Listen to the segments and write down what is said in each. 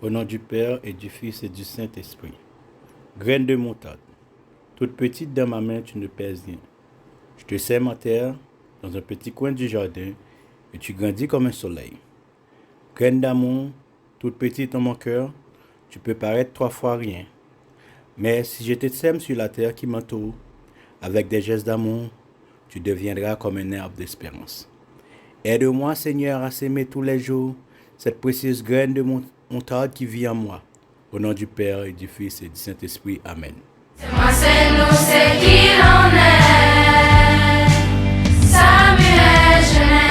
Au nom du Père et du Fils et du Saint-Esprit. Graine de moutarde. Toute petite dans ma main, tu ne pèses rien. Je te sème en terre, dans un petit coin du jardin, et tu grandis comme un soleil. Graine d'amour, toute petite dans mon cœur, tu peux paraître 3 fois rien. Mais si je te sème sur la terre qui m'entoure, avec des gestes d'amour, tu deviendras comme un arbre d'espérance. Aide-moi, Seigneur, à s'aimer tous les jours cette précieuse graine de moutarde qui vit en moi. Au nom du Père et du Fils et du Saint-Esprit. Amen. C'est moi, c'est nous, c'est qui l'on est. Samuel Genève.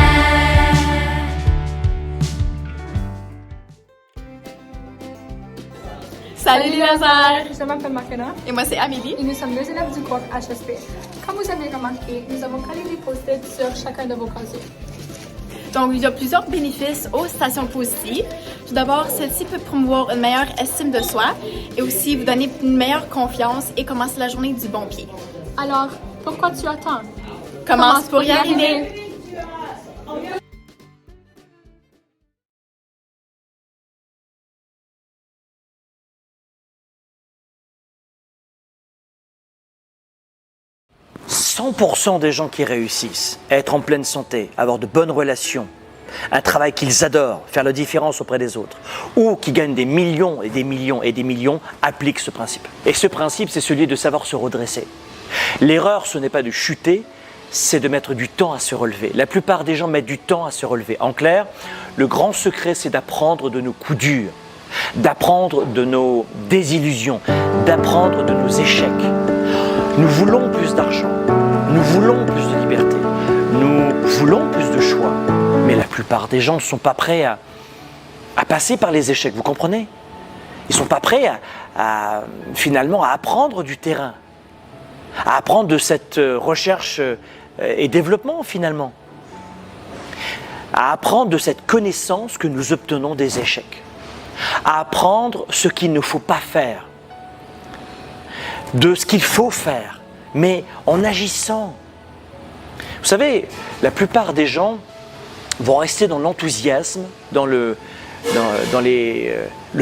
Salut les Lazare! Je m'appelle Makena Et moi c'est Amélie. et nous sommes deux élèves du groupe HSP. Comme vous avez remarqué, nous avons collé des post-it sur chacun de vos casiers. Donc il y a plusieurs bénéfices aux stations positives. Tout d'abord, celle-ci peut promouvoir une meilleure estime de soi et aussi vous donner une meilleure confiance et commencer la journée du bon pied. Alors, pourquoi tu attends? Commence pour y arriver! « 100% des gens qui réussissent à être en pleine santé, avoir de bonnes relations, un travail qu'ils adorent, faire la différence auprès des autres, ou qui gagnent des millions et des millions et des millions, appliquent ce principe. Et ce principe, c'est celui de savoir se redresser. L'erreur, ce n'est pas de chuter, c'est de mettre du temps à se relever. La plupart des gens mettent du temps à se relever. En clair, le grand secret, c'est d'apprendre de nos coups durs, d'apprendre de nos désillusions, d'apprendre de nos échecs. Nous voulons plus d'argent, nous voulons plus de liberté, nous voulons plus de choix. Mais la plupart des gens ne sont pas prêts à passer par les échecs, vous comprenez? Ils ne sont pas prêts finalement à apprendre du terrain, à apprendre de cette recherche et développement finalement, à apprendre de cette connaissance que nous obtenons des échecs, à apprendre ce qu'il ne faut pas faire, de ce qu'il faut faire, mais en agissant. Vous savez, la plupart des gens vont rester dans l'enthousiasme, dans le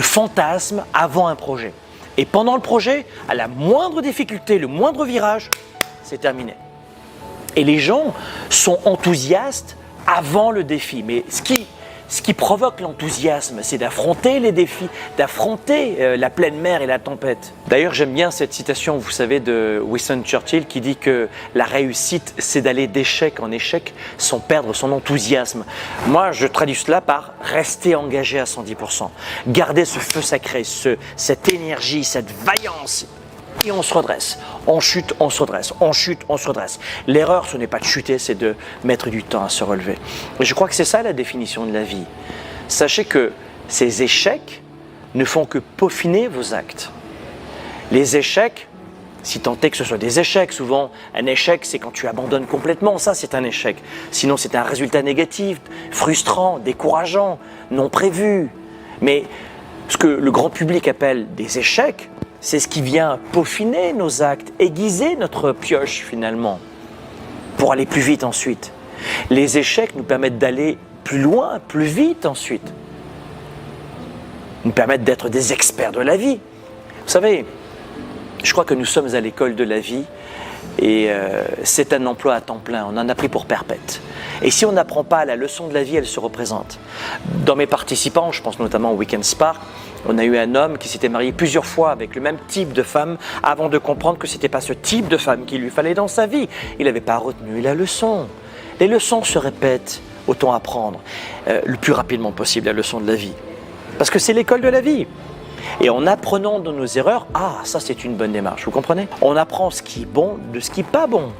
fantasme avant un projet. Et pendant le projet, à la moindre difficulté, le moindre virage, c'est terminé. Et les gens sont enthousiastes avant le défi. Mais ce qui provoque l'enthousiasme, c'est d'affronter les défis, d'affronter la pleine mer et la tempête. D'ailleurs, j'aime bien cette citation, vous savez, de Winston Churchill qui dit que la réussite, c'est d'aller d'échec en échec sans perdre son enthousiasme. Moi, je traduis cela par rester engagé à 110%. Garder ce feu sacré, cette énergie, cette vaillance. Et on se redresse. On chute, on se redresse. On chute, on se redresse. L'erreur, ce n'est pas de chuter, c'est de mettre du temps à se relever. Et je crois que c'est ça la définition de la vie. Sachez que ces échecs ne font que peaufiner vos actes. Les échecs, si tant est que ce soit des échecs, souvent un échec c'est quand tu abandonnes complètement, ça c'est un échec. Sinon c'est un résultat négatif, frustrant, décourageant, non prévu. Mais ce que le grand public appelle des échecs, c'est ce qui vient peaufiner nos actes, aiguiser notre pioche finalement, pour aller plus vite ensuite. Les échecs nous permettent d'aller plus loin, plus vite ensuite. Nous permettent d'être des experts de la vie. Vous savez, je crois que nous sommes à l'école de la vie et c'est un emploi à temps plein, on en a pris pour perpète. Et si on n'apprend pas la leçon de la vie, elle se représente. Dans mes participants, je pense notamment au Weekend Spark, on a eu un homme qui s'était marié plusieurs fois avec le même type de femme avant de comprendre que ce n'était pas ce type de femme qu'il lui fallait dans sa vie. Il n'avait pas retenu la leçon. Les leçons se répètent, autant apprendre le plus rapidement possible la leçon de la vie. Parce que c'est l'école de la vie. Et en apprenant de nos erreurs, ça c'est une bonne démarche, vous comprenez? On apprend ce qui est bon de ce qui n'est pas bon.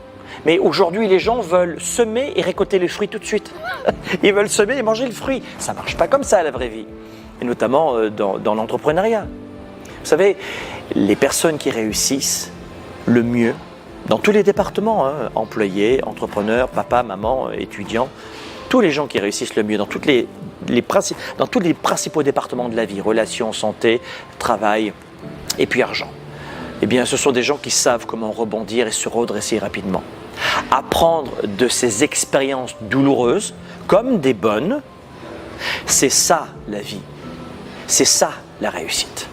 Mais aujourd'hui, les gens veulent semer et récolter les fruits tout de suite. Ils veulent semer et manger le fruit. Ça ne marche pas comme ça, la vraie vie. Et notamment dans l'entrepreneuriat. Vous savez, les personnes qui réussissent le mieux, dans tous les départements, employés, entrepreneurs, papa, maman, étudiants, tous les gens qui réussissent le mieux dans tous les principaux départements de la vie, relations, santé, travail et puis argent, eh bien ce sont des gens qui savent comment rebondir et se redresser rapidement. Apprendre de ces expériences douloureuses comme des bonnes, c'est ça la vie. C'est ça la réussite.